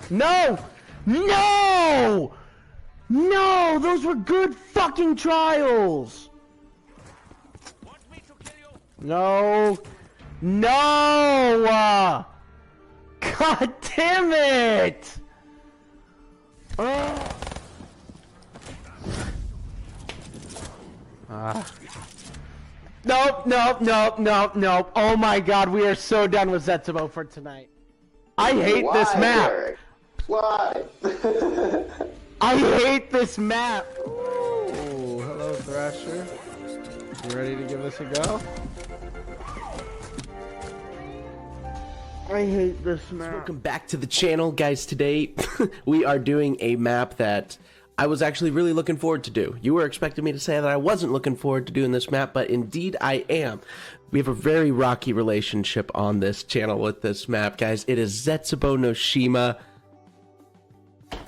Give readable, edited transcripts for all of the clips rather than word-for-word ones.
No! No! No! Those were good fucking trials! No! No! God damn it! Nope, nope, nope, nope, nope. Oh my god, we are so done with Zetsubou for tonight. I hate this map. Derek? Why? I hate this map. Ooh, hello, Thrasher. You ready to give this a go? I hate this map. Welcome back to the channel, guys. Today we are doing a map that I was actually really looking forward to do. You were expecting me to say that I wasn't looking forward to doing this map, but indeed I am. We have a very rocky relationship on this channel with this map, guys. It is Zetsubou no Shima.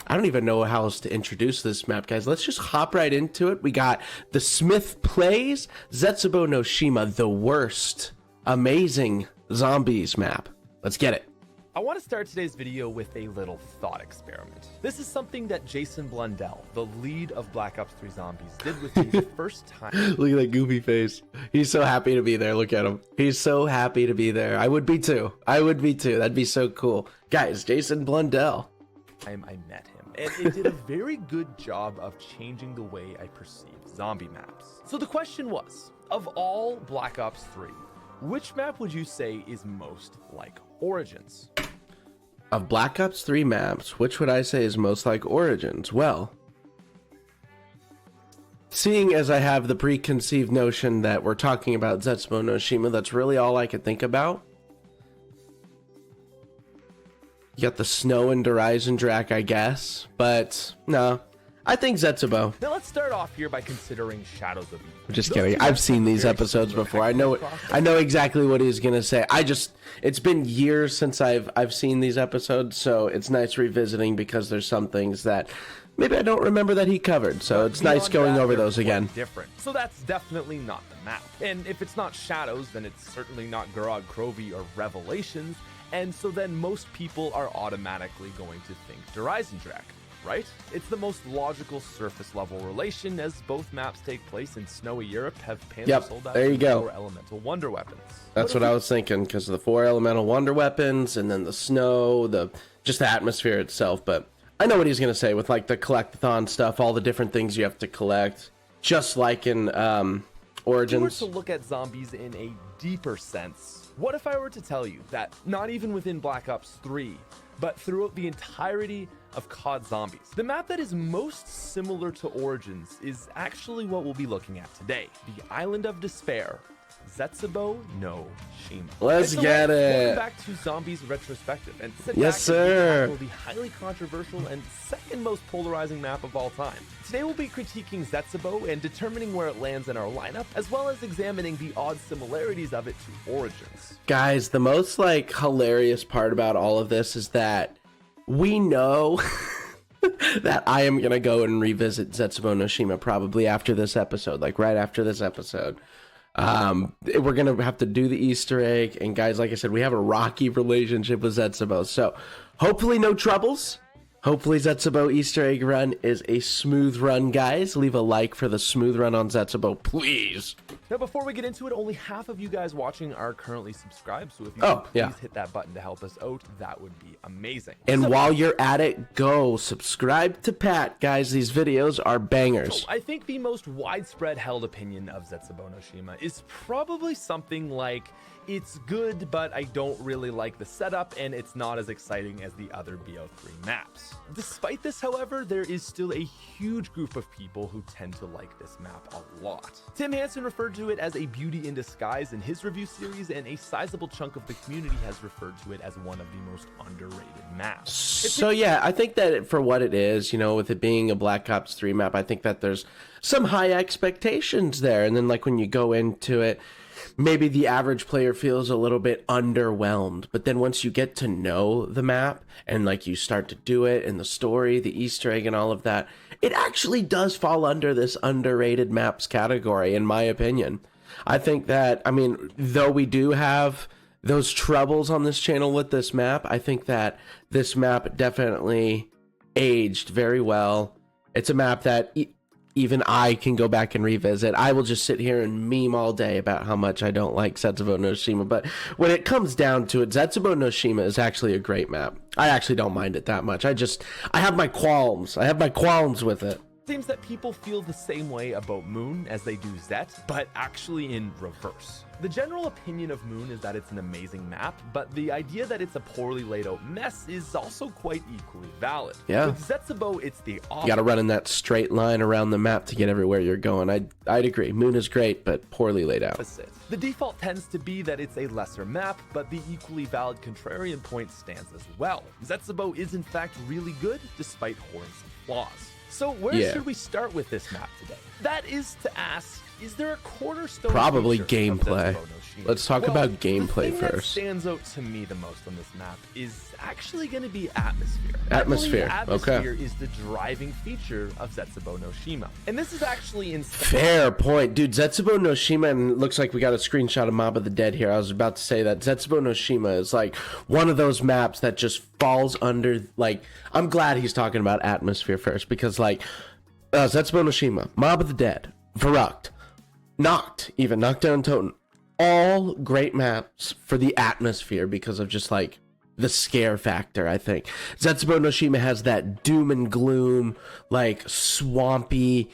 I don't even know how else to introduce this map, guys. Let's just hop right into it. We got the Smith Plays Zetsubou no Shima, the worst amazing zombies map. Let's get it. I want to start today's video with a little thought experiment. This is something that Jason Blundell, the lead of Black Ops 3 Zombies, did with me the first time. Look at that goofy face. He's so happy to be there. Look at him. He's so happy to be there. I would be too. I would be too. That'd be so cool. Guys, Jason Blundell. I met him, and it did a very good job of changing the way I perceive zombie maps. So the question was, of all Black Ops 3, which map would you say is most like Origins? Of Black Ops 3 maps, which would I say is most like Origins? Well, seeing as I have the preconceived notion that we're talking about Zetsubou no Shima, that's really all I could think about. You got the snow and Drak, I guess, but no, I think Zetsubou. Now let's start off here by considering Shadows of Eve. I'm just kidding. I've seen these episodes before. I know exactly what he's gonna say. It's been years since I've seen these episodes, so it's nice revisiting because there's some things that maybe I don't remember that he covered. So it's nice going over those again. Different. So that's definitely not the map. And if it's not Shadows, then it's certainly not Garog Krovi or Revelations. And so then most people are automatically going to think Drak, right? It's the most logical surface level relation, as both maps take place in snowy Europe, have Panzer Soldat there you go. 4 elemental wonder weapons. That's what I was thinking, because of the 4 elemental wonder weapons, and then the snow, just the atmosphere itself. But I know what he's gonna say with like the collectathon stuff, all the different things you have to collect, just like in Origins. If we were to look at zombies in a deeper sense, what if I were to tell you that not even within Black Ops 3, but throughout the entirety of COD Zombies, the map that is most similar to Origins is actually what we'll be looking at today, the Island of Despair, Zetsubou no Shima. Let's get it. Welcome back to Zombies Retrospective, and sit yes, back sir. And the highly controversial and second most polarizing map of all time. Today we'll be critiquing Zetsubou and determining where it lands in our lineup, as well as examining the odd similarities of it to Origins. Guys, the most like hilarious part about all of this is that we know that I am gonna go and revisit Zetsubou no Shima probably after this episode, like right after this episode. We're gonna have to do the Easter egg, and guys, like I said, we have a rocky relationship with Zetsubou, so hopefully no troubles. Hopefully Zetsubou Easter egg run is a smooth run, guys. Leave a like for the smooth run on Zetsubou, please. Now, before we get into it, only half of you guys watching are currently subscribed, so if you could please hit that button to help us out, that would be amazing. And while you're at it, go subscribe to Pat, guys. These videos are bangers. So I think the most widespread held opinion of Zetsubou no Shima is probably something like, it's good, but I don't really like the setup, and it's not as exciting as the other BO3 maps. Despite this, however, there is still a huge group of people who tend to like this map a lot. Tim Hansen referred to it as a beauty in disguise in his review series, and a sizable chunk of the community has referred to it as one of the most underrated maps. So yeah, I think that for what it is, you know, with it being a Black Ops 3 map, I think that there's some high expectations there, and then like when you go into it, maybe the average player feels a little bit underwhelmed, but then once you get to know the map and like you start to do it and the story, the Easter egg and all of that, it actually does fall under this underrated maps category, in my opinion. I think that, I mean, though we do have those troubles on this channel with this map, I think that this map definitely aged very well. It's a map that even I can go back and revisit. I will just sit here and meme all day about how much I don't like Zetsubou no Shima, but when it comes down to it, Zetsubou no Shima is actually a great map. I actually don't mind it that much. I have my qualms. I have my qualms with it. Seems that people feel the same way about Moon as they do Zet, but actually in reverse. The general opinion of Moon is that it's an amazing map, but the idea that it's a poorly laid out mess is also quite equally valid. Yeah. With Zetsubou, it's the opposite. You gotta run in that straight line around the map to get everywhere you're going. I'd agree. Moon is great, but poorly laid out. The default tends to be that it's a lesser map, but the equally valid contrarian point stands as well. Zetsubou is in fact really good, despite hoarding some flaws. So where should we start with this map today? That is to ask, is there a cornerstone? Probably feature of gameplay. Zetsubou no Shima? Let's talk about gameplay the thing first. That stands out to me the most on this map is actually going to be atmosphere. Atmosphere, I believe atmosphere okay. is the driving feature of Zetsubou no Shima. And this is actually in Fair point. Dude, Zetsubou no Shima, and it looks like we got a screenshot of Mob of the Dead here. I was about to say that Zetsubou no Shima is like one of those maps that just falls under, like, I'm glad he's talking about atmosphere first, because like Zetsubou no Shima, Mob of the Dead, Verrucht, Knocked Down Toten, all great maps for the atmosphere because of just like the scare factor. I think Zetsubou no Shima has that doom and gloom, like swampy.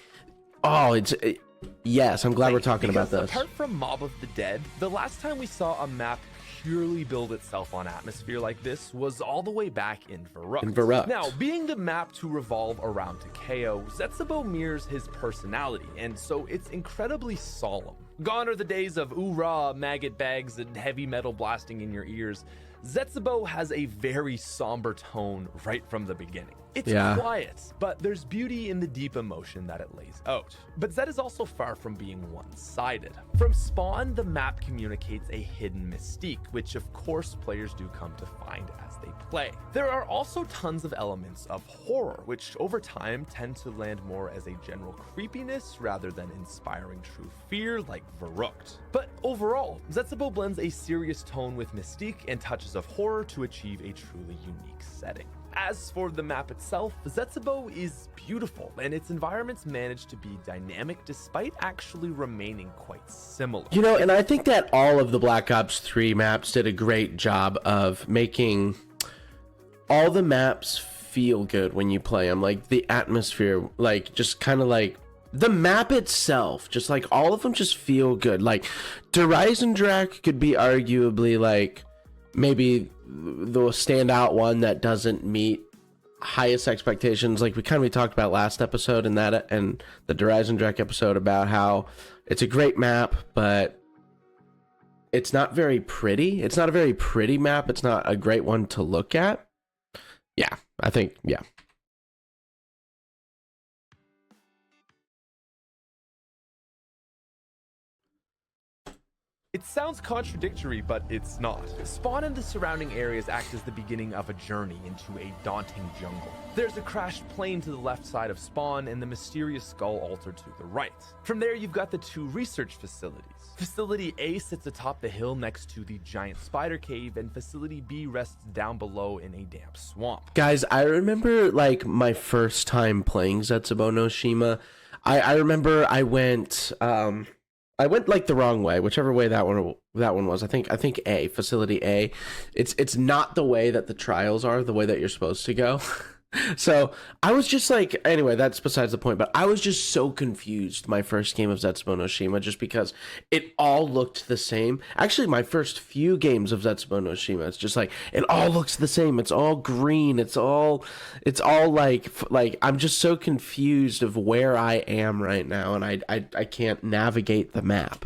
Yes, I'm glad we're talking about this. Apart from Mob of the Dead, the last time we saw a map purely build itself on atmosphere like this was all the way back in Verrucht. Now, being the map to revolve around Takeo, Zetsubou mirrors his personality, and so it's incredibly solemn. Gone are the days of oorah, maggot bags, and heavy metal blasting in your ears. Zetsubou has a very somber tone right from the beginning. It's quiet, but there's beauty in the deep emotion that it lays out. But Zet is also far from being one-sided. From spawn, the map communicates a hidden mystique, which of course players do come to find as they play. There are also tons of elements of horror, which over time tend to land more as a general creepiness rather than inspiring true fear like Verrucht. But overall, Zetsubou blends a serious tone with mystique and touches of horror to achieve a truly unique setting. As for the map itself, Zetsubou is beautiful, and its environments manage to be dynamic despite actually remaining quite similar. You know, and I think that all of the Black Ops 3 maps did a great job of making all the maps feel good when you play them. Like the atmosphere, like just kind of like the map itself, just like all of them just feel good. Like Dreisendrach could be arguably like maybe the standout one that doesn't meet highest expectations. Like we talked about last episode and that, and the Dreisendrach episode about how it's a great map, but it's not very pretty. It's not a very pretty map. It's not a great one to look at. Yeah, I think, yeah. It sounds contradictory, but it's not. Spawn and the surrounding areas act as the beginning of a journey into a daunting jungle. There's a crashed plane to the left side of Spawn and the mysterious skull altar to the right. From there, you've got the two research facilities. Facility A sits atop the hill next to the giant spider cave, and Facility B rests down below in a damp swamp. Guys, I remember like my first time playing Zetsubou no Shima. I remember I went like the wrong way, whichever way that one was. I think A, Facility A. It's not the way that the trials are, the way that you're supposed to go. So I was just like, anyway, that's besides the point, but I was just so confused my first game of Zetsubou no Shima just because it all looked the same. Actually, my first few games of Zetsubou no Shima, it's just like, it all looks the same. It's all green. It's all like I'm just so confused of where I am right now, and I can't navigate the map.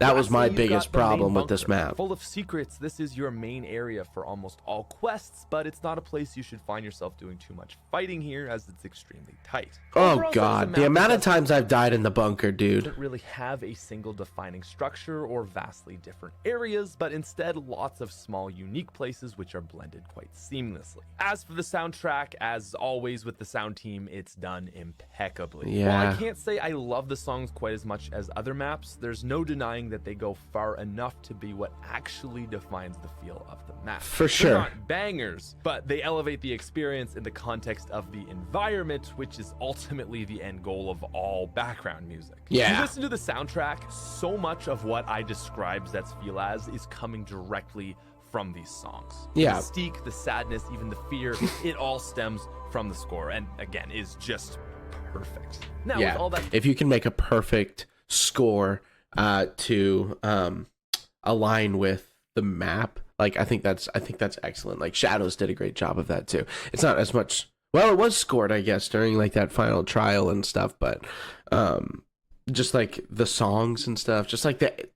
That was my biggest problem with this map. Full of secrets, this is your main area for almost all quests, but it's not a place you should find yourself doing too much fighting here, as it's extremely tight. Oh god, the amount of times I've died in the bunker, dude. Doesn't really have a single defining structure or vastly different areas, but instead lots of small unique places which are blended quite seamlessly. As for the soundtrack, as always with the sound team, it's done impeccably. Yeah. While I can't say I love the songs quite as much as other maps, there's no denying think that they go far enough to be what actually defines the feel of the map. For They're sure. not bangers, but they elevate the experience in the context of the environment, which is ultimately the end goal of all background music. Yeah. You listen to the soundtrack, so much of what I describe Zet's feel as is coming directly from these songs. Yeah. The mystique, the sadness, even the fear, it all stems from the score, and again, is just perfect. Now, Yeah. with all that, If you can make a perfect score to align with the map, like I think that's excellent. Like Shadows did a great job of that too. It's not as much, well, it was scored, I guess, during like that final trial and stuff, but just like the songs and stuff, just like the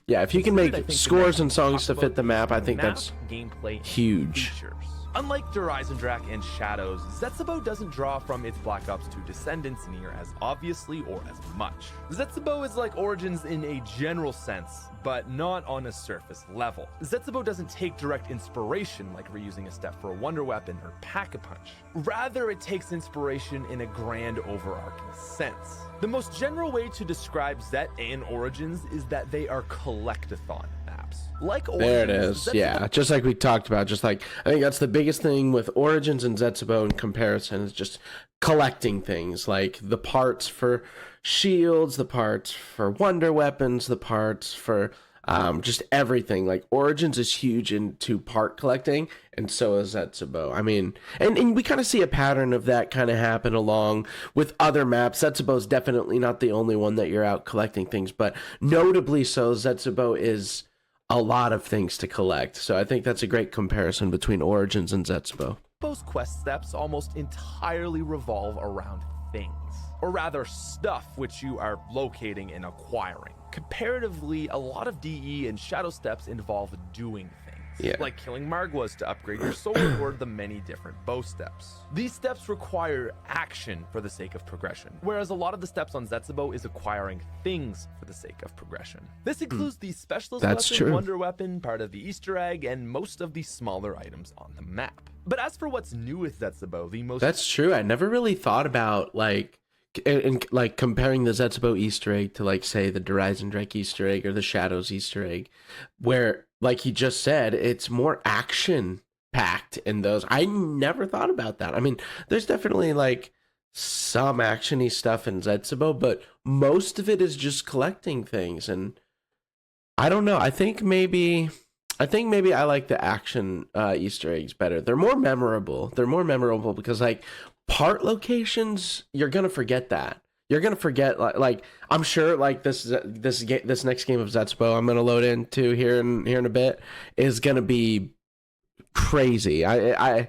yeah, if you can make scores and songs to fit the map, I think that's gameplay huge. features. Unlike Der Eisendrache and Shadows, Zetsubou doesn't draw from its Black Ops 2 descendants near as obviously or as much. Zetsubou is like Origins in a general sense, but not on a surface level. Zetsubou doesn't take direct inspiration like reusing a step for a wonder weapon or Pack-a-Punch. Rather, it takes inspiration in a grand overarching sense. The most general way to describe Zet and Origins is that they are collectathon maps. Like Origins, There it is. Yeah, just like we talked about. Just like I think that's the biggest thing with Origins and Zetsubou in comparison is just collecting things, like the parts for shields, the parts for wonder weapons, the parts for just everything. Like Origins is huge into part collecting, and so is Zetsubou. I mean, and we kind of see a pattern of that kind of happen along with other maps. Zetsubou is definitely not the only one that you're out collecting things, but notably so, Zetsubou is a lot of things to collect. So I think that's a great comparison between Origins and Zetsubou. Zetsubou's quest steps almost entirely revolve around things, or rather stuff which you are locating and acquiring. Comparatively, a lot of DE and Shadow steps involve doing things. Yeah. Like killing Margwas to upgrade your sword or the many different bow steps. These steps require action for the sake of progression, whereas a lot of the steps on Zetsubou is acquiring things for the sake of progression. This includes the specialist That's weapon, true. wonder weapon, part of the Easter egg, and most of the smaller items on the map. But as for what's new with Zetsubou, the most That's true. I never really thought about like like comparing the Zetsubou Easter egg to like say the Der Eisendrache Easter egg or the Shadows Easter egg, where like he just said, it's more action packed in those. I never thought about that. I mean, there's definitely like some actiony stuff in Zetsubou, but most of it is just collecting things. And I don't know. I think maybe I like the action Easter eggs better. They're more memorable. They're more memorable because like part locations, you're gonna forget that. You're gonna forget like I'm sure like this next game of Zetsubou I'm gonna load into here in a bit is gonna be crazy. I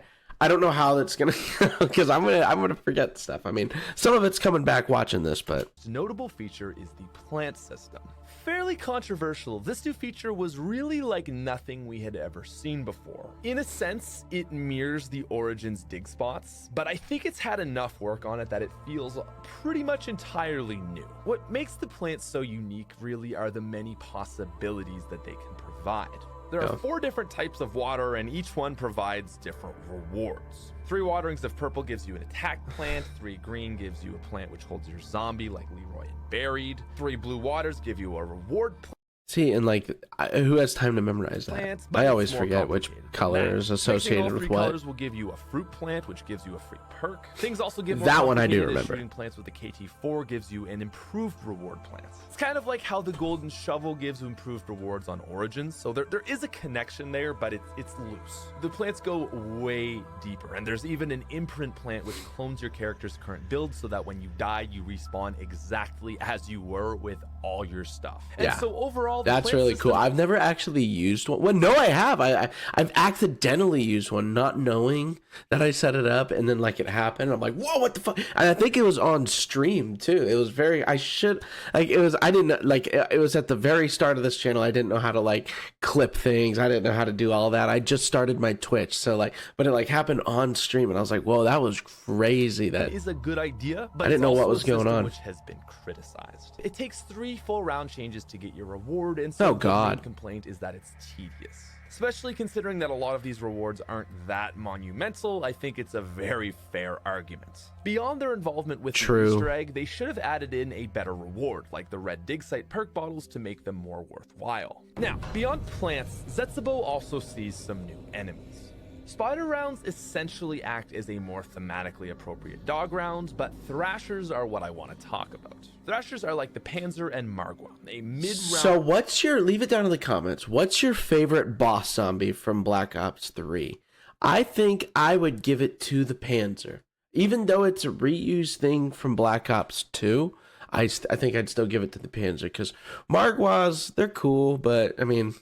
don't know how that's gonna because I'm gonna forget stuff. I mean, some of it's coming back watching this, but notable feature is the plant system. Fairly controversial, this new feature was really like nothing we had ever seen before. In a sense, it mirrors the Origins dig spots, but I think it's had enough work on it that it feels pretty much entirely new. What makes the plants so unique really are the many possibilities that they can provide. There are 4 different types of water, and each one provides different rewards. 3 waterings of purple gives you an attack plant, 3 green gives you a plant which holds your zombie like Leroy and Buried, 3 blue waters give you a reward plant. see, and like who has time to memorize that? Plants, but I it's always more forget which complicated color than that. is Mixing all associated with 3 what. colors will give you a fruit plant, which gives you a free perk. Things also get more That one I do complicated as remember. Shooting plants with the KT4 gives you an improved reward plant. It's kind of like how the golden shovel gives you improved rewards on Origins, so there is a connection there, but it's loose. The plants go way deeper, and there's even an imprint plant which clones your character's current build so that when you die, you respawn exactly as you were with all your stuff. And Yeah. so overall, the That's plant really system cool. I've never actually used one. Well, no, I have. I've accidentally used one, not knowing that I set it up, and then like it happened. I'm like, whoa, what the fuck? And I think it was on stream too. It was very. I should like. It was. I didn't like. It was at the very start of this channel. I didn't know how to like clip things. I didn't know how to do all that. I just started my Twitch, so like, but it like happened on stream, and I was like, whoa, that was crazy. That is a good idea, but I didn't it's know what also was a going system on. which has been criticized. It takes 3 full round changes to get your reward, and Oh, so the God. main complaint is that it's tedious. Especially considering that a lot of these rewards aren't that monumental, I think it's a very fair argument. Beyond their involvement with the Easter egg, they should have added in a better reward, like the red dig site perk bottles, to make them more worthwhile. Now, beyond plants, Zetsubou also sees some new enemies. Spider rounds essentially act as a more thematically appropriate dog round, but thrashers are what I want to talk about. Thrashers are like the Panzer and Margwa, a mid-round... So leave it down in the comments, what's your favorite boss zombie from Black Ops 3? I think I would give it to the Panzer. Even though it's a reused thing from Black Ops 2, I think I'd still give it to the Panzer, because Margwas, they're cool, but I mean,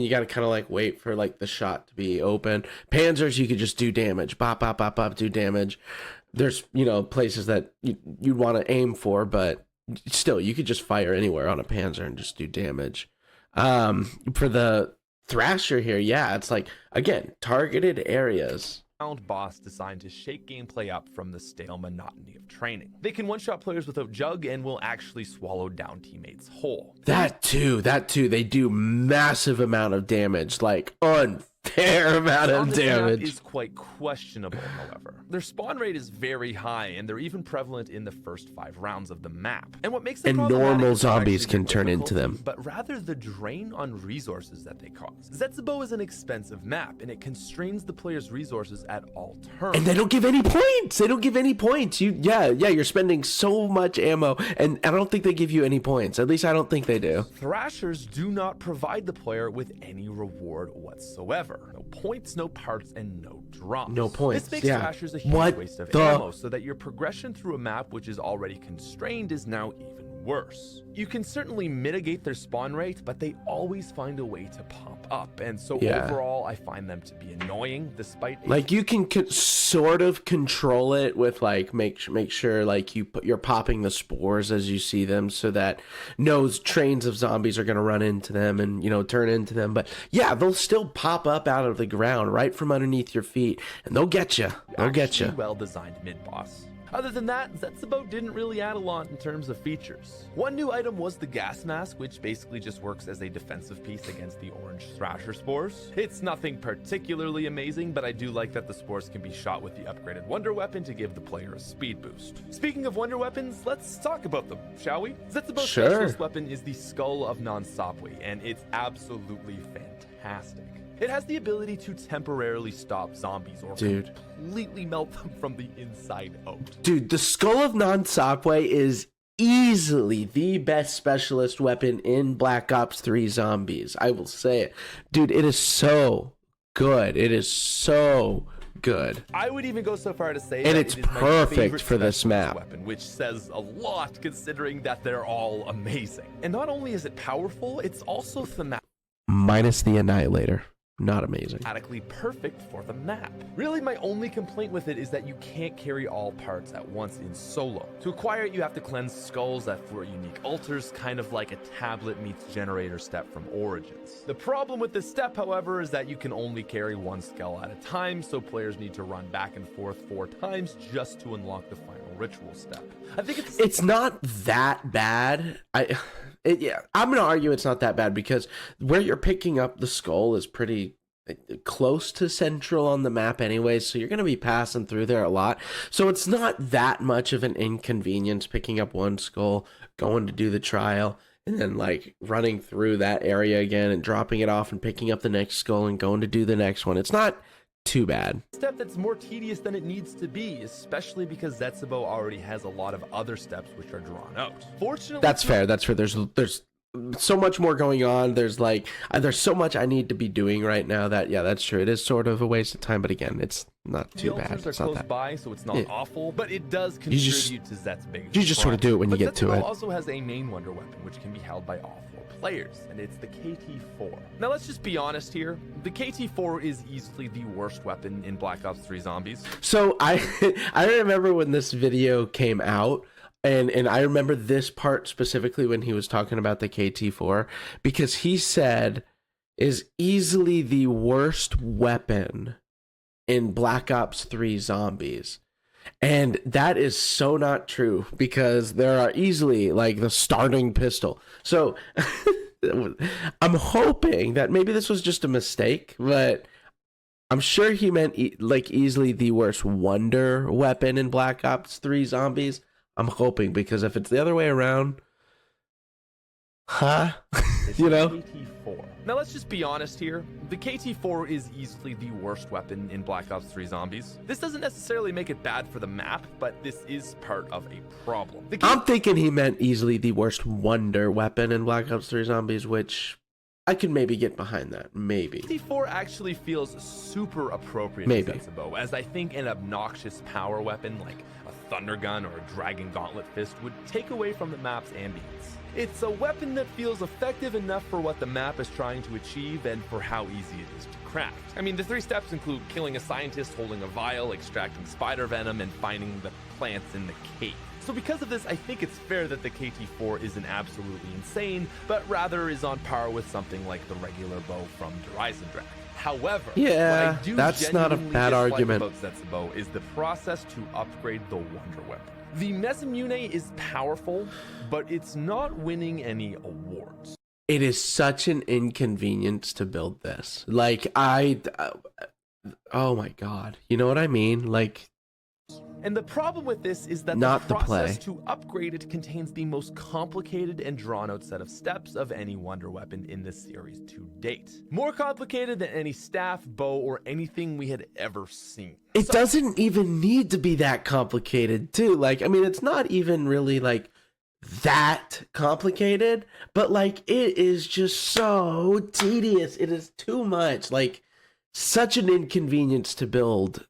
you got to kind of like wait for like the shot to be open. Panzers, you could just do damage. Bop, bop, bop, bop, do damage. There's, places that you'd want to aim for, but still, you could just fire anywhere on a Panzer and just do damage. For the Thrasher here, yeah, it's like, again, targeted areas. Boss designed to shake gameplay up from the stale monotony of training. They can one-shot players without jug and will actually swallow down teammates whole. That too, they do massive amount of damage, like unfair amount of damage. Is quite questionable, however. Their spawn rate is very high, and they're even prevalent in the first 5 rounds of the map. And what makes them normal zombies can turn into them, but rather the drain on resources that they cause. Zetsubou is an expensive map, and it constrains the player's resources at all turns. And they don't give any points. You're spending so much ammo, and I don't think they give you any points. At least I don't think they do. Thrashers do not provide the player with any reward whatsoever. No points, no parts, and no drops. No points. This makes Thrashers a huge waste of ammo, so that your progression through a map which is already constrained is now even worse. You can certainly mitigate their spawn rate, but they always find a way to pop up, and so overall I find them to be annoying, despite like you can sort of control it with like make sure like you're popping the spores as you see them, so that no trains of zombies are going to run into them and turn into them. But yeah, they'll still pop up out of the ground right from underneath your feet, and they'll get you. Well designed mid boss. Other than that, Zetsubou didn't really add a lot in terms of features. One new item was the gas mask, which basically just works as a defensive piece against the orange Thrasher spores. It's nothing particularly amazing, but I do like that the spores can be shot with the upgraded Wonder Weapon to give the player a speed boost. Speaking of Wonder Weapons, let's talk about them, shall we? Zetsubou's specialist weapon is the Skull of Nansapwe, and it's absolutely fantastic. It has the ability to temporarily stop zombies or completely melt them from the inside out. Dude, the Skull of Nansapwe is easily the best specialist weapon in Black Ops 3 Zombies. I will say it. Dude, it is so good. It is so good. I would even go so far to say and it's perfect for this map. Weapon, which says a lot considering that they're all amazing. And not only is it powerful, it's also thematic. Minus the Annihilator. Not amazing. Perfect for the map. Really, my only complaint with it is that you can't carry all parts at once in solo. To acquire it, you have to cleanse skulls at 4 unique altars, kind of like a tablet meets generator step from Origins. The problem with this step, however, is that you can only carry 1 skull at a time, so players need to run back and forth 4 times just to unlock the final ritual step. I think it's not that bad. I'm gonna argue it's not that bad, because where you're picking up the skull is pretty close to central on the map anyway, so you're gonna be passing through there a lot, so it's not that much of an inconvenience picking up 1 skull, going to do the trial, and then like running through that area again and dropping it off and picking up the next skull and going to do the next one. It's not too bad. Step that's more tedious than it needs to be, especially because Zetsubou already has a lot of other steps which are drawn out. Fortunately, that's fair. There's so much more going on. There's so much I need to be doing right now that that's true. It is sort of a waste of time, but again, it's not too bad. The altars are close by, so it's not awful, but it does contribute to Zet's biggest. You just sort of do it when you get to it. Also has a main wonder weapon which can be held by all 4 players, and it's the KT-4. Now let's just be honest here. The KT-4 is easily the worst weapon in Black Ops 3 Zombies. So I remember when this video came out, and I remember this part specifically when he was talking about the KT-4, because he said is easily the worst weapon in Black Ops 3 Zombies. And that is so not true, because there are easily like the starting pistol. So I'm hoping that maybe this was just a mistake, but I'm sure he meant like easily the worst wonder weapon in Black Ops 3 Zombies. I'm hoping, because if it's the other way around, you know? KT-4. Now let's just be honest here. The KT-4 is easily the worst weapon in Black Ops 3 Zombies. This doesn't necessarily make it bad for the map, but this is part of a problem. I'm thinking he meant easily the worst wonder weapon in Black Ops 3 Zombies, which I can maybe get behind that. Maybe. KT-4 actually feels super appropriate to Zetsubou, as I think an obnoxious power weapon like a thunder gun or a dragon gauntlet fist would take away from the map's ambience. It's a weapon that feels effective enough for what the map is trying to achieve and for how easy it is to craft. I mean, the 3 steps include killing a scientist holding a vial, extracting spider venom, and finding the plants in the cave. So because of this, I think it's fair that the KT-4 isn't absolutely insane, but rather is on par with something like the regular bow from Horizon Drag. However, yeah, what I do that's not a bad argument about Zetsubou is the process to upgrade the wonder weapon. The Mezamune is powerful, but it's not winning any awards. It is such an inconvenience to build this. Like, oh my god. You know what I mean? Like, and the problem with this is that not the process to upgrade it contains the most complicated and drawn-out set of steps of any wonder weapon in this series to date. More complicated than any staff, bow, or anything we had ever seen. It doesn't even need to be that complicated, too. Like, I mean, it's not even really, like, that complicated, but, like, it is just so tedious. It is too much. Like, such an inconvenience to build.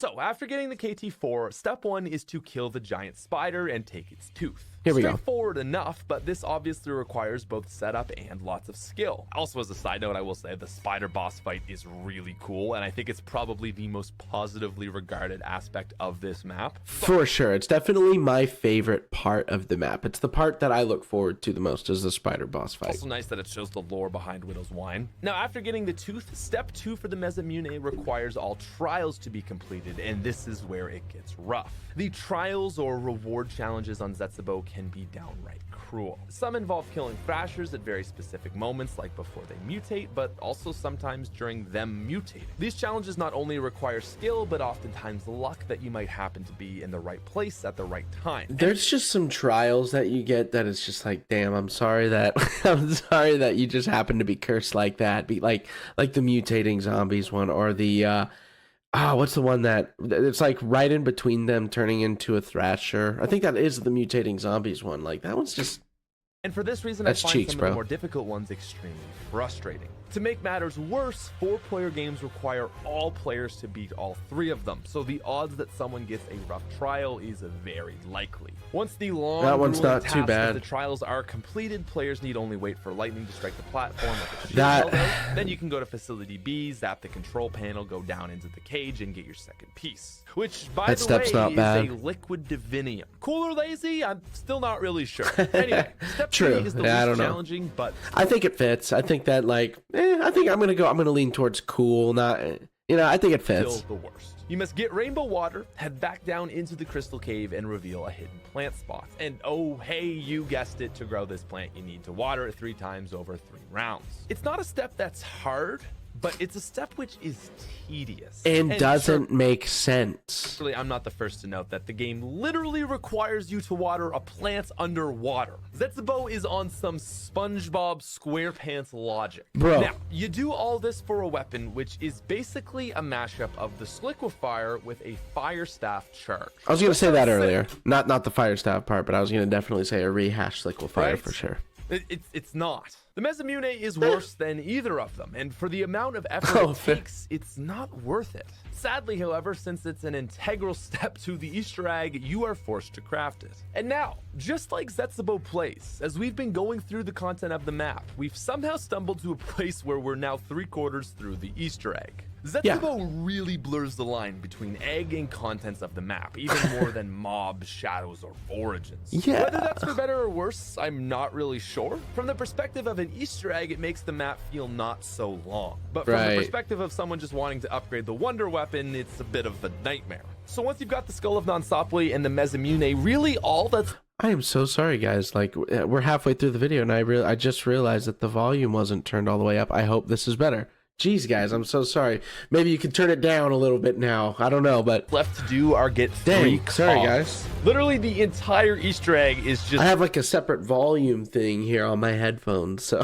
So, after getting the KT-4, step 1 is to kill the giant spider and take its tooth. Here we go. Straightforward enough, but this obviously requires both setup and lots of skill. Also, as a side note, I will say the spider boss fight is really cool, and I think it's probably the most positively regarded aspect of this map. For sure. It's definitely my favorite part of the map. It's the part that I look forward to the most, is the spider boss fight. Also nice that it shows the lore behind Widow's Wine. Now, after getting the tooth, step 2 for the Mezamune requires all trials to be completed, and this is where it gets rough. The trials or reward challenges on Zetsubou can be downright cruel. Some involve killing thrashers at very specific moments, like before they mutate, but also sometimes during them mutating. These challenges not only require skill, but oftentimes luck that you might happen to be in the right place at the right time. There's just some trials that you get that it's just like, damn, I'm sorry that I'm sorry that you just happen to be cursed like that. Be like the mutating zombies one, or the what's the one that it's like right in between them turning into a thrasher? I think that is the mutating zombies one. Like, that one's just... And for this reason, That's I find cheeks, some bro. of the more difficult ones extremely frustrating. To make matters worse, 4-player games require all players to beat all 3 of them, so the odds that someone gets a rough trial is very likely. Once the long That one's not too tasks bad. of the trials are completed, players need only wait for lightning to strike the platform like a shield That- held out. Then you can go to Facility B, zap the control panel, go down into the cage, and get your second piece. Which, by That the step's way, not is bad. a liquid divinium. Cool or lazy? I'm still not really sure. Anyway, step True. 3 is the Yeah, I least don't know. challenging, but I think it fits. I think that, like, I think I'm gonna lean towards cool, not, I think it still fits. the worst. You must get rainbow water, head back down into the crystal cave, and reveal a hidden plant spot. And oh, hey, you guessed it, to grow this plant, you need to water it 3 times over 3 rounds. It's not a step that's hard, but it's a step which is tedious. And doesn't sure, make sense. Actually, I'm not the first to note that the game literally requires you to water a plant underwater. Zetsubou is on some SpongeBob SquarePants logic. Bro. Now, you do all this for a weapon which is basically a mashup of the Sliquifier with a Fire Staff charge. I was gonna say that earlier. Not the fire staff part, but I was gonna definitely say a rehash liquefier Right? for sure. It's not. The Mezamune is worse than either of them, and for the amount of effort Oh, it fair. takes, it's not worth it. Sadly, however, since it's an integral step to the Easter egg, you are forced to craft it. And now, just like Zetsubou plays, as we've been going through the content of the map, we've somehow stumbled to a place where we're now 3/4 through the Easter egg. Zetsubou really blurs the line between egg and contents of the map, even more than mob, shadows, or origins. Yeah. Whether that's for better or worse, I'm not really sure. From the perspective of an Easter egg, it makes the map feel not so long. But from Right. the perspective of someone just wanting to upgrade the wonder weapon, it's a bit of a nightmare. So once you've got the Skull of Nonsopli and the Mezamune, really all that's I am so sorry, guys. Like, we're halfway through the video, and I just realized that the volume wasn't turned all the way up. I hope this is better. Jeez, guys, I'm so sorry. Maybe you can turn it down a little bit now. I don't know, but Left to do are get Dang, 3 sorry, cogs. guys. Literally the entire Easter egg is just I have like a separate volume thing here on my headphones, so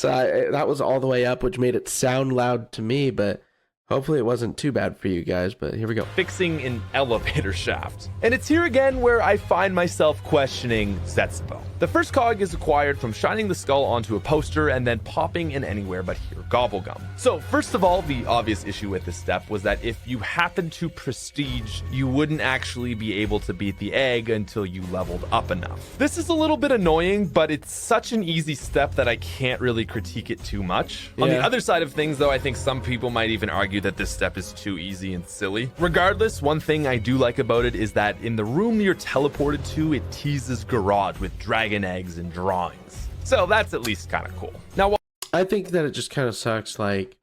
that was all the way up, which made it sound loud to me, but hopefully it wasn't too bad for you guys. But here we go. fixing an elevator shaft. And it's here again where I find myself questioning Zetsubou. The first cog is acquired from shining the skull onto a poster and then popping an anywhere but here gobblegum. So first of all, the obvious issue with this step was that if you happen to prestige, you wouldn't actually be able to beat the egg until you leveled up enough. This is a little bit annoying, but it's such an easy step that I can't really critique it too much. On the Yeah. other side of things though, I think some people might even argue that this step is too easy and silly. Regardless, one thing I do like about it is that in the room you're teleported to, it teases Garage with dragon eggs and drawings. So that's at least kind of cool. Now, I think that it just kind of sucks, like,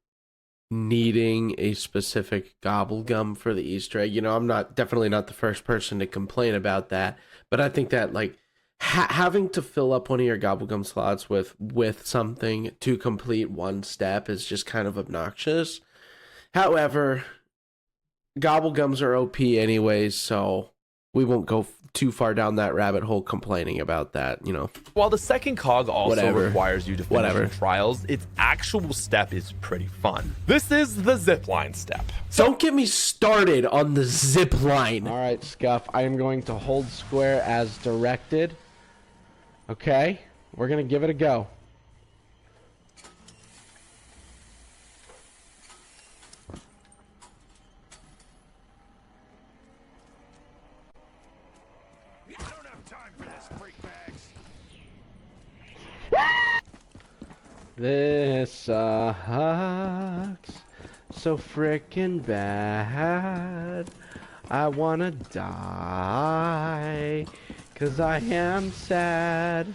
needing a specific gobblegum for the Easter egg. You know, I'm definitely not the first person to complain about that, but I think that, like, having to fill up one of your gobblegum slots with something to complete one step is just kind of obnoxious. However, gobblegums are OP anyways, so we won't go too far down that rabbit hole complaining about that, you know. while the second cog also Whatever. requires you to finish Whatever. your trials, its actual step is pretty fun. This is the zipline step. Don't get me started on the zip line. All right, Scuff. I am going to hold square as directed. Okay, we're gonna give it a go. This sucks so frickin' bad. I wanna die, 'cause I am sad.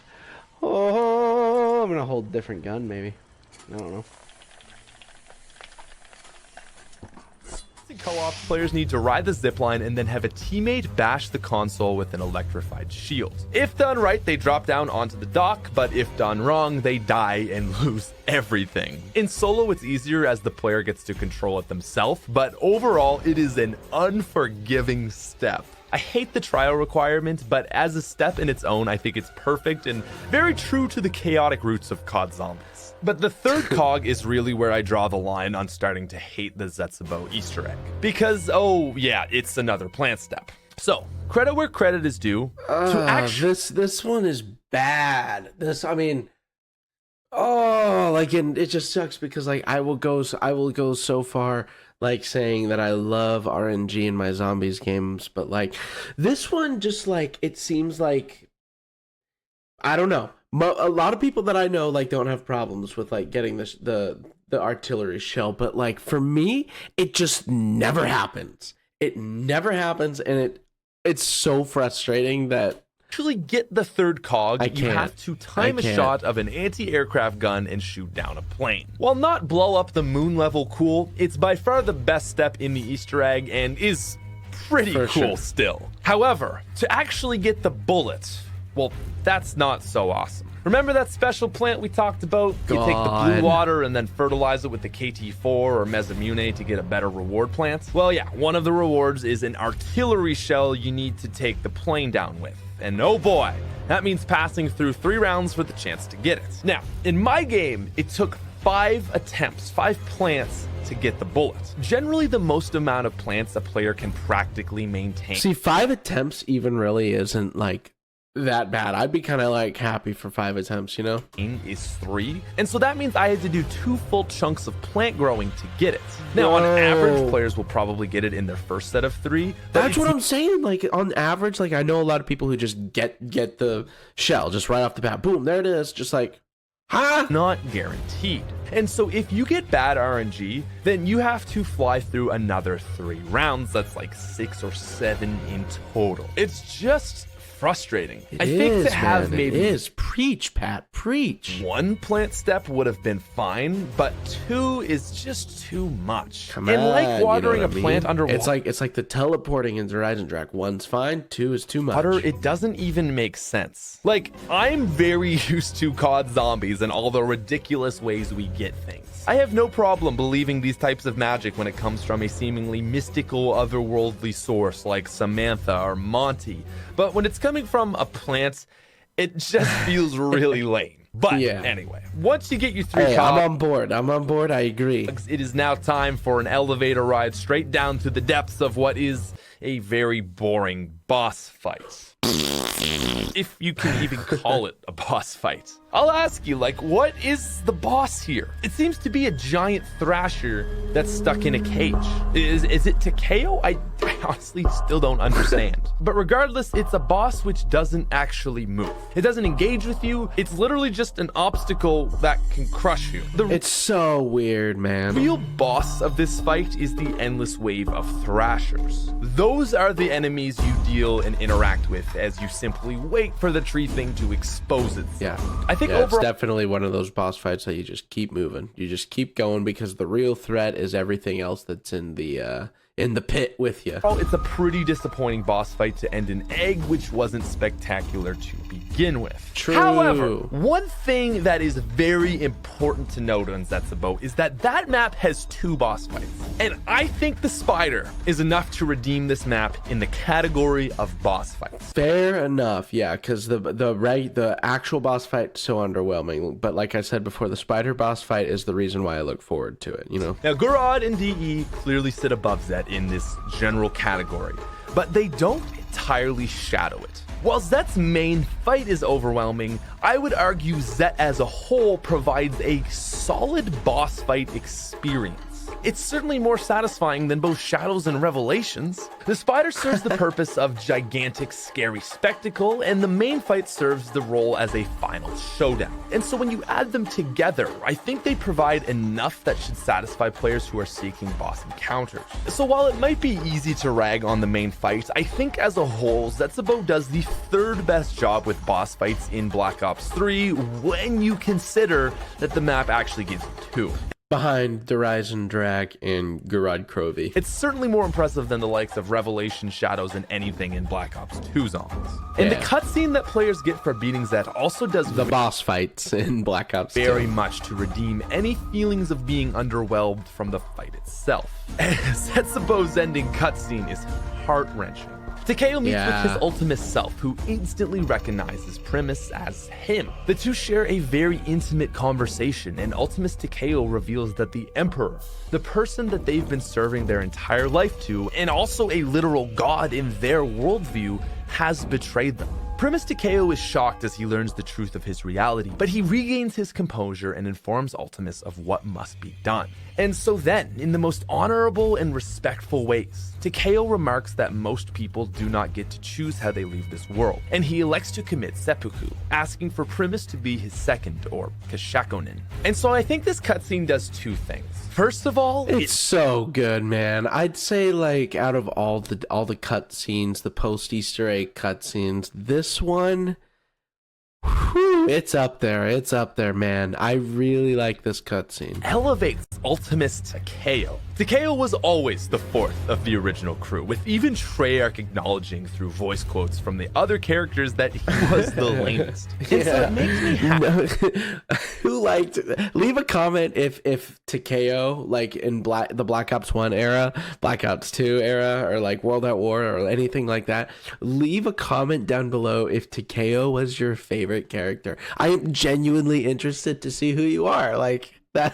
Oh, I'm gonna hold a different gun, maybe. I don't know. In co-op, players need to ride the zipline and then have a teammate bash the console with an electrified shield. If done right, they drop down onto the dock, but if done wrong, they die and lose everything. In solo, it's easier as the player gets to control it themselves, but overall, it is an unforgiving step. I hate the trial requirement, but as a step in its own, I think it's perfect and very true to the chaotic roots of COD Zombies. But the third cog is really where I draw the line on starting to hate the Zetsubou Easter egg. Because, oh yeah, it's another plant step. So, credit where credit is due. To actually, This one is bad. I mean, oh, like, and it just sucks because, like, I will go so far, like, saying that I love RNG in my zombies games, but, like, this one just, like, it seems like, I don't know. A lot of people that I know, like, don't have problems with, like, getting the artillery shell, but, like, for me, it just never happens. It never happens, and it's so frustrating that actually get the third cog, I you can't. have to time I a can't. shot of an anti-aircraft gun and shoot down a plane. While not blow up the moon level cool, it's by far the best step in the Easter egg and is pretty For cool sure. still. However, to actually get the bullet, well, that's not so awesome. Remember that special plant we talked about? You take the blue God. water and then fertilize it with the KT4 or Mesamune to get a better reward plant? Well, yeah, one of the rewards is an artillery shell you need to take the plane down with. And oh boy, that means passing through 3 rounds for the chance to get it. Now, in my game, it took 5 attempts, 5 plants to get the bullet. Generally the most amount of plants a player can practically maintain. See, 5 attempts even really isn't, like, that bad. I'd be kind of, like, happy for 5 attempts, you know? Is 3, and so that means I had to do 2 full chunks of plant growing to get it. Now, on average, players will probably get it in their first set of 3. but That's it's what I'm saying. Like, on average, like, I know a lot of people who just get the shell just right off the bat. Boom, there it is. Just like, huh? not guaranteed. And so if you get bad RNG, then you have to fly through another 3 rounds. That's like 6 or 7 in total. It's just frustrating. It I think is, to have man, maybe it is. Preach, Pat, preach. one plant step would have been fine, but two is just too much. Come and on, like watering you know what a I plant mean? underwater, It's like the teleporting in Horizon Track. One's fine, two is too much. it doesn't even make sense. Like, I'm very used to COD Zombies and all the ridiculous ways we get things. I have no problem believing these types of magic when it comes from a seemingly mystical, otherworldly source like Samantha or Monty. But when it's coming from a plant, it just feels really lame. But Yeah. anyway, once you get your 3 Hey, I'm cogs, on board. I'm on board. I agree. it is now time for an elevator ride straight down to the depths of what is a very boring boss fight. If you can even call it a boss fight. I'll ask you, like, what is the boss here? It seems to be a giant thrasher that's stuck in a cage. Is it Takeo? I honestly still don't understand. But regardless, it's a boss which doesn't actually move. It doesn't engage with you. It's literally just an obstacle that can crush you. It's so weird, man. Real boss of this fight is the endless wave of thrashers. Those are the enemies you deal and interact with as you simply wait for the tree thing to expose itself. Yeah. I think Yeah, it's overall, definitely one of those boss fights that you just keep moving. You just keep going because the real threat is everything else that's in the pit with you. it's a pretty disappointing boss fight to end an egg, which wasn't spectacular to begin with. True. However, one thing that is very important to note on Zetsubou is that map has 2 boss fights. And I think the spider is enough to redeem this map in the category of boss fights. Fair enough, yeah, because the actual boss fight's so underwhelming. But like I said before, the spider boss fight is the reason why I look forward to it, you know? Now, Gurad and DE clearly sit above Zet in this general category, but they don't entirely shadow it. While Zet's main fight is overwhelming, I would argue Zet as a whole provides a solid boss fight experience. It's certainly more satisfying than both Shadows and Revelations. The spider serves the purpose of gigantic, scary spectacle, and the main fight serves the role as a final showdown. And so when you add them together, I think they provide enough that should satisfy players who are seeking boss encounters. So while it might be easy to rag on the main fight, I think as a whole, Zetsubou does the 3rd best job with boss fights in Black Ops 3 when you consider that the map actually gives you 2. Behind Horizon Drag and Gurad Krovi. It's certainly more impressive than the likes of Revelation, Shadows, and anything in Black Ops 2 zones. And the Yeah. cutscene that players get for beating Zet also does The boss fights in Black Ops 2. very much to redeem any feelings of being underwhelmed from the fight itself. Zetsubou's ending cutscene is heart-wrenching. Takeo meets with his ultimate self, who instantly recognizes Primus as him. The two share a very intimate conversation, and Ultimus Takeo reveals that the Emperor, the person that they've been serving their entire life to, and also a literal god in their worldview, has betrayed them. Primus Takeo is shocked as he learns the truth of his reality, but he regains his composure and informs Ultimus of what must be done. And so then, in the most honorable and respectful ways, Takeo remarks that most people do not get to choose how they leave this world, and he elects to commit seppuku, asking for Primus to be his second, or kashakonin. And so I think this cutscene does 2 things. First of all, it's so good, man. I'd say, like, out of all the cutscenes, the post Easter egg cutscenes, this one, whew, it's up there. It's up there, man. I really like this cutscene. Elevates Ultimus Takeo. Takeo was always the 4th of the original crew, with even Treyarch acknowledging through voice quotes from the other characters that he was the lamest. And so it makes me happy. Who liked? Leave a comment if Takeo, like in the Black Ops 1 era, Black Ops 2 era, or like World at War or anything like that. Leave a comment down below if Takeo was your favorite character. I am genuinely interested to see who you are. Like that.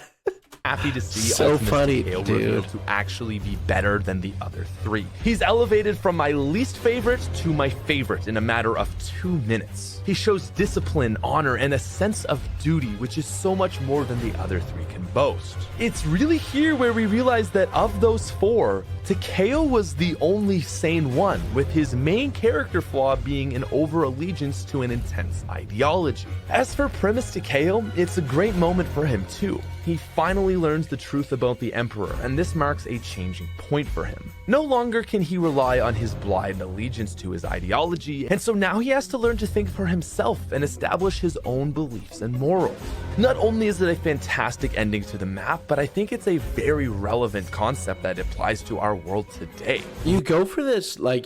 Happy to see So Ultimus funny, Takeo dude. revealed to actually be better than the other 3. He's elevated from my least favorite to my favorite in a matter of 2 minutes. He shows discipline, honor, and a sense of duty, which is so much more than the other 3 can boast. It's really here where we realize that of those 4, Takeo was the only sane one, with his main character flaw being an over-allegiance to an intense ideology. As for Primus Takeo, it's a great moment for him too. He finally learns the truth about the Emperor, and this marks a changing point for him. No longer can he rely on his blind allegiance to his ideology, and so now he has to learn to think for himself and establish his own beliefs and morals. Not only is it a fantastic ending to the map, but I think it's a very relevant concept that applies to our world today. You go through this like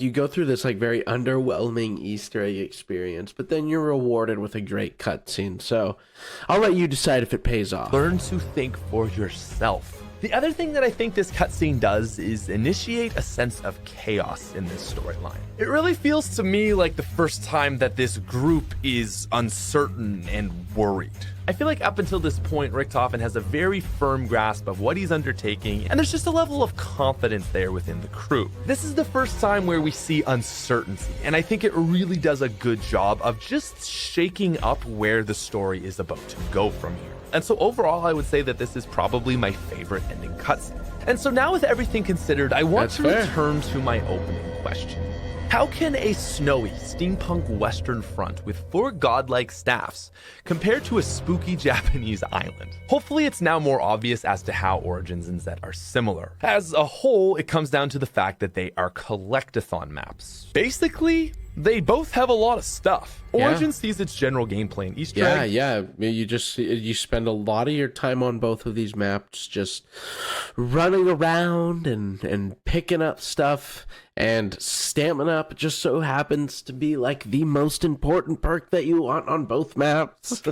very underwhelming Easter egg experience, but then you're rewarded with a great cutscene. So I'll let you decide if it pays off. Learn to think for yourself. The other thing that I think this cutscene does is initiate a sense of chaos in this storyline. It really feels to me like the first time that this group is uncertain and worried. I feel like up until this point, Richtofen has a very firm grasp of what he's undertaking, and there's just a level of confidence there within the crew. This is the first time where we see uncertainty, and I think it really does a good job of just shaking up where the story is about to go from here. And so overall, I would say that this is probably my favorite ending cutscene. And so now with everything considered, I want to return to my opening question. How can a snowy steampunk western front with 4 godlike staffs compare to a spooky Japanese island? Hopefully it's now more obvious as to how Origins and Zet are similar. As a whole, it comes down to the fact that they are collectathon maps. Basically, they both have a lot of stuff. Origins sees its general gameplay and Easter eggs. Yeah. You spend a lot of your time on both of these maps just running around and picking up stuff, and stamina up just so happens to be like the most important perk that you want on both maps.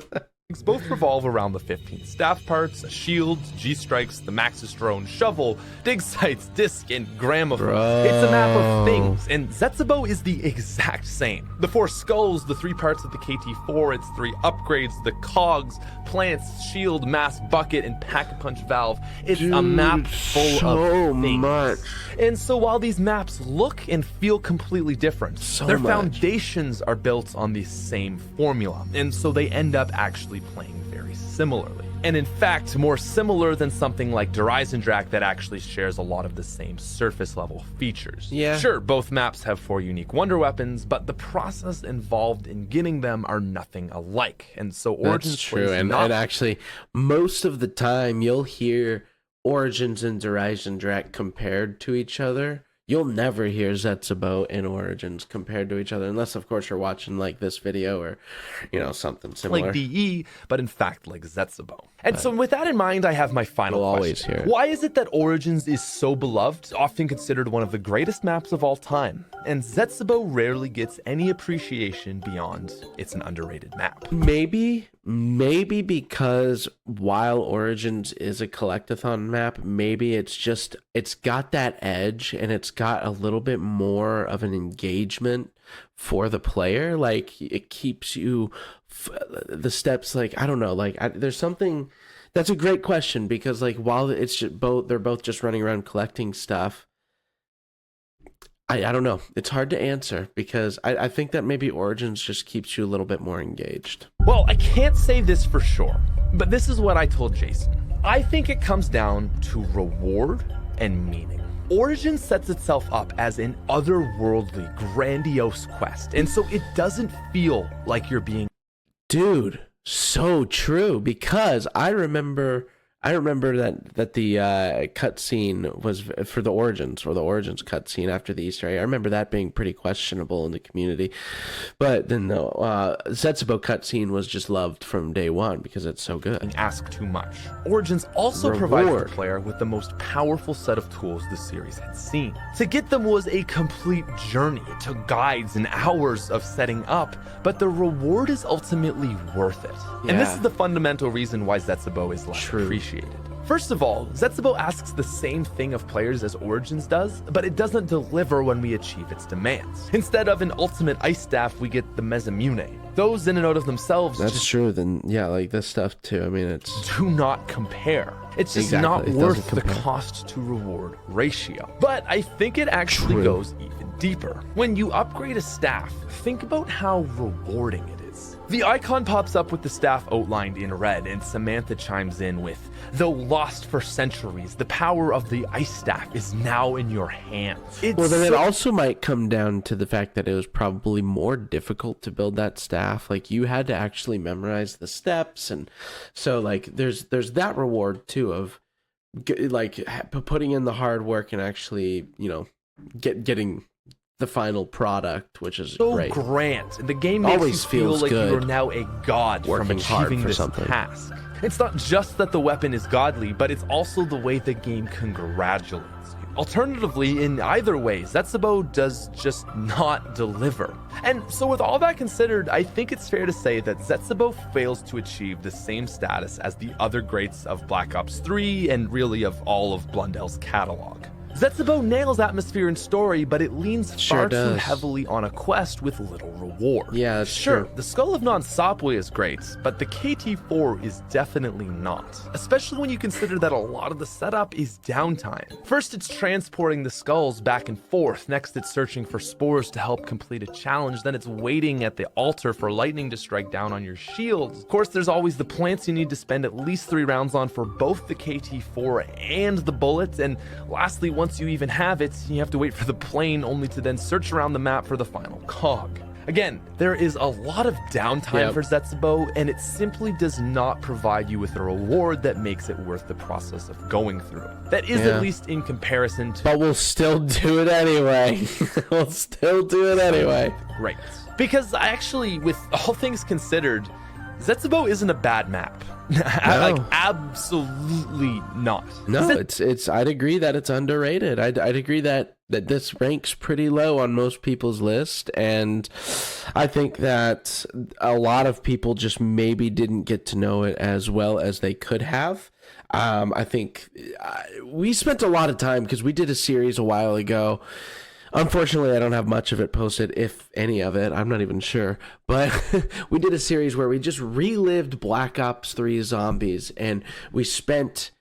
Both revolve around the 15 staff parts, shields, G-strikes, the Maxis drone, shovel, dig sites, disc, and gramophone. It's a map of things, and Zetsubou is the exact same. The 4 skulls, the 3 parts of the KT-4, its 3 upgrades, the cogs, plants, shield, mass, bucket, and pack-a-punch valve. It's a map full of things. Much. And so while these maps look and feel completely different, their foundations are built on the same formula, and so they end up actually playing very similarly. And in fact, more similar than something like Dreisendracht that actually shares a lot of the same surface level features. Yeah. Sure, both maps have 4 unique wonder weapons, but the process involved in getting them are nothing alike. And so Origins... That's true, and actually, most of the time you'll hear Origins and Dreisendracht compared to each other. You'll never hear Zetsubou and Origins compared to each other, unless, of course, you're watching, like, this video or, something similar. Like DE, but in fact, like Zetsubou. And so with that in mind, I have my final question. Always hear it. Why is it that Origins is so beloved, often considered one of the greatest maps of all time, and Zetsubou rarely gets any appreciation beyond it's an underrated map? Maybe because while Origins is a collectathon map, maybe it's got that edge, and it's got a little bit more of an engagement for the player. Like, it keeps you the steps, like, I don't know, like, there's something. That's a great question, because like while it's just they're both just running around collecting stuff, I don't know, it's hard to answer, because I think that maybe Origins just keeps you a little bit more engaged. Well, I can't say this for sure, but this is what I told Jason. I think it comes down to reward and meaning. Origins sets itself up as an otherworldly, grandiose quest, and so it doesn't feel like you're being... Dude, so true, because I remember that the cutscene was for the Origins cutscene after the Easter egg. I remember that being pretty questionable in the community, but then the Zetsubou cutscene was just loved from day one because it's so good. Ask too much. Origins also provided the player with the most powerful set of tools the series had seen. To get them was a complete journey. It took guides and hours of setting up, but the reward is ultimately worth it. Yeah. And this is the fundamental reason why Zetsubou is less appreciated. First of all, Zetsubou asks the same thing of players as Origins does, but it doesn't deliver when we achieve its demands. Instead of an ultimate ice staff, we get the Mezamune. Those in and out of themselves... That's true, then, yeah, like this stuff too, I mean, it's... Do not compare. It's just not worth the cost to reward ratio. But I think it actually goes even deeper. When you upgrade a staff, think about how rewarding it is. experience. The icon pops up with the staff outlined in red, and Samantha chimes in with, "Though lost for centuries, the power of the ice staff is now in your hands." Well, then it also might come down to the fact that it was probably more difficult to build that staff. Like, you had to actually memorize the steps, and so like there's that reward too of putting in the hard work and actually, you know, getting the final product, which is so great. grand. The game makes Always you feel feels like good you are now a god from working hard achieving for this something. task. It's not just that the weapon is godly, but it's also the way the game congratulates you. Alternatively, in either way, Zetsubou does just not deliver. And so with all that considered, I think it's fair to say that Zetsubou fails to achieve the same status as the other greats of Black Ops 3 and really of all of Blundel's catalog. Zetsubou nails atmosphere and story, but it leans far too heavily on a quest with little reward. Yeah, that's sure, true. the Skull of Non-Sapwe is great, but the KT-4 is definitely not. Especially when you consider that a lot of the setup is downtime. First, it's transporting the skulls back and forth. Next, it's searching for spores to help complete a challenge. Then it's waiting at the altar for lightning to strike down on your shields. Of course, there's always the plants you need to spend at least 3 rounds on for both the KT-4 and the bullets. And lastly, once you even have it, you have to wait for the plane, only to then search around the map for the final cog. Again, there is a lot of downtime for Zetsubou, and it simply does not provide you with a reward that makes it worth the process of going through. That is at least in comparison to... But we'll still do it anyway. We'll still do it anyway. Great. Because actually, with all things considered, Zetsubou isn't a bad map. Like, absolutely not. No, it's I'd agree that it's underrated. I'd agree that this ranks pretty low on most people's list, and I think that a lot of people just maybe didn't get to know it as well as they could have. I think we spent a lot of time because we did a series a while ago. Unfortunately, I don't have much of it posted, if any of it. I'm not even sure. But we did a series where we just relived Black Ops 3 Zombies, and we spent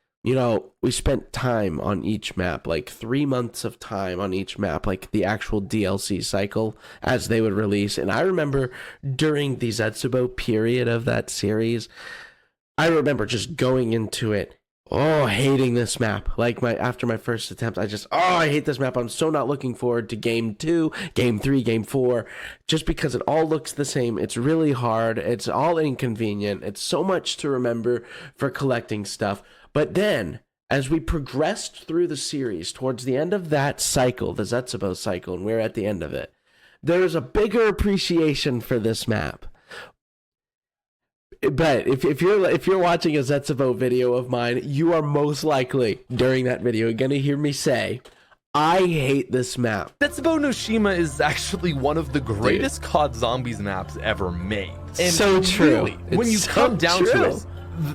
time on each map, like 3 months of time on each map, like the actual DLC cycle as they would release. And I remember during the Zetsubou period of that series, I remember just going into it, hating this map. Like after my first attempt, I hate this map. I'm so not looking forward to game 2, game 3, game 4, just because it all looks the same. It's really hard. It's all inconvenient. It's so much to remember for collecting stuff. But then, as we progressed through the series, towards the end of that cycle, the Zetsubou cycle, and we're at the end of it, there's a bigger appreciation for this map. But if you're watching a Zetsubou video of mine, you are most likely during that video gonna hear me say, I hate this map. Zetsubou no Shima is actually one of the greatest COD Zombies maps ever made. And so true. Really, when you come down to it,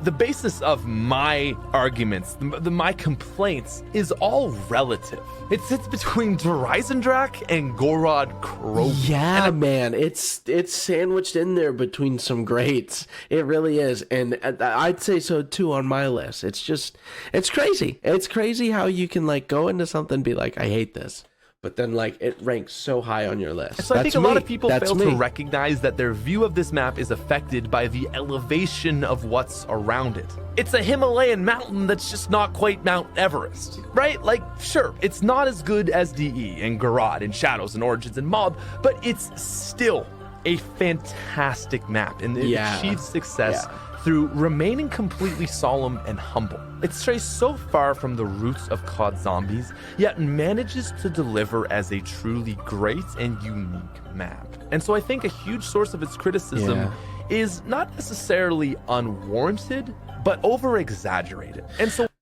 the basis of my arguments, my complaints, is all relative. It sits between Dreisendrach and Gorod Krogan. Yeah, man, it's sandwiched in there between some greats. It really is, and I'd say so too on my list. It's crazy. It's crazy how you can like go into something and be like, I hate this, but then like it ranks so high on your list. So I think a lot of people fail to recognize that their view of this map is affected by the elevation of what's around it. It's a Himalayan mountain that's just not quite Mount Everest, right? Like, sure, it's not as good as DE and Garad and Shadows and Origins and Mob, but it's still a fantastic map, and it achieves success through remaining completely solemn and humble. It strays so far from the roots of COD Zombies, yet manages to deliver as a truly great and unique map. And so I think a huge source of its criticism is not necessarily unwarranted, but over-exaggerated.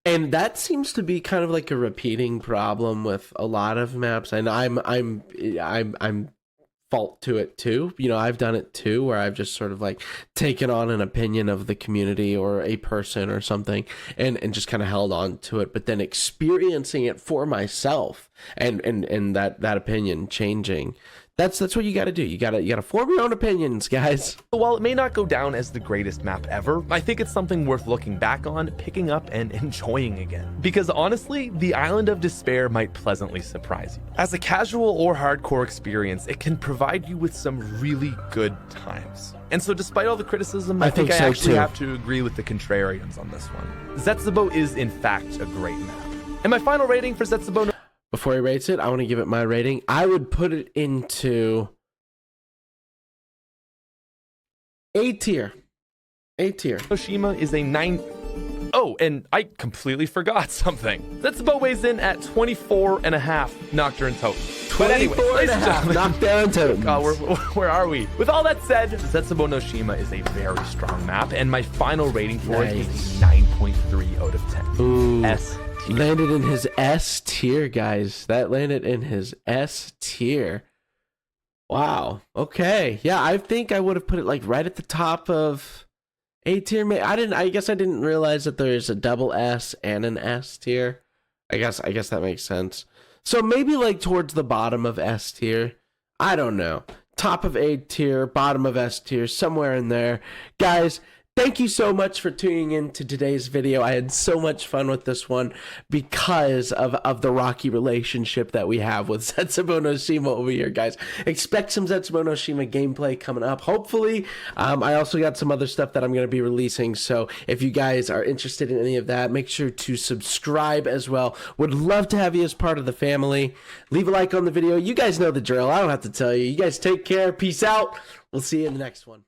And that seems to be kind of like a repeating problem with a lot of maps, and I'm fault to it too. You know, I've done it too, where I've just sort of like taken on an opinion of the community or a person or something and just kind of held on to it, but then experiencing it for myself and that opinion changing That's what you got to do. You got to form your own opinions, guys. While it may not go down as the greatest map ever, I think it's something worth looking back on, picking up, and enjoying again. Because honestly, the Island of Despair might pleasantly surprise you. As a casual or hardcore experience, it can provide you with some really good times. And so despite all the criticism, I think I actually have to agree with the contrarians on this one. Zetsubou is in fact a great map. And my final rating for Zetsubou... Before he rates it, I want to give it my rating. I would put it into A tier. A tier. Shima is a 9. Oh, and I completely forgot something. Zetsubou weighs in at 24.5 Nocturne totals. 24.5 Nocturne totals. Where are we? With all that said, Zetsubou no Shima is a very strong map, and my final rating for it is a 9.3 out of 10. Ooh. S tier. Landed in his S tier, guys. That landed in his S tier. Wow. Okay. Yeah, I think I would have put it like right at the top of A tier. I guess I didn't realize that there's a double S and an S tier. I guess that makes sense. So maybe like towards the bottom of S tier. I don't know. Top of A tier, bottom of S tier, somewhere in there. Guys, thank you so much for tuning in to today's video. I had so much fun with this one because of the rocky relationship that we have with Zetsubou no Shima over here, guys. Expect some Zetsubou no Shima gameplay coming up, hopefully. I also got some other stuff that I'm going to be releasing, so if you guys are interested in any of that, make sure to subscribe as well. Would love to have you as part of the family. Leave a like on the video. You guys know the drill. I don't have to tell you. You guys take care. Peace out. We'll see you in the next one.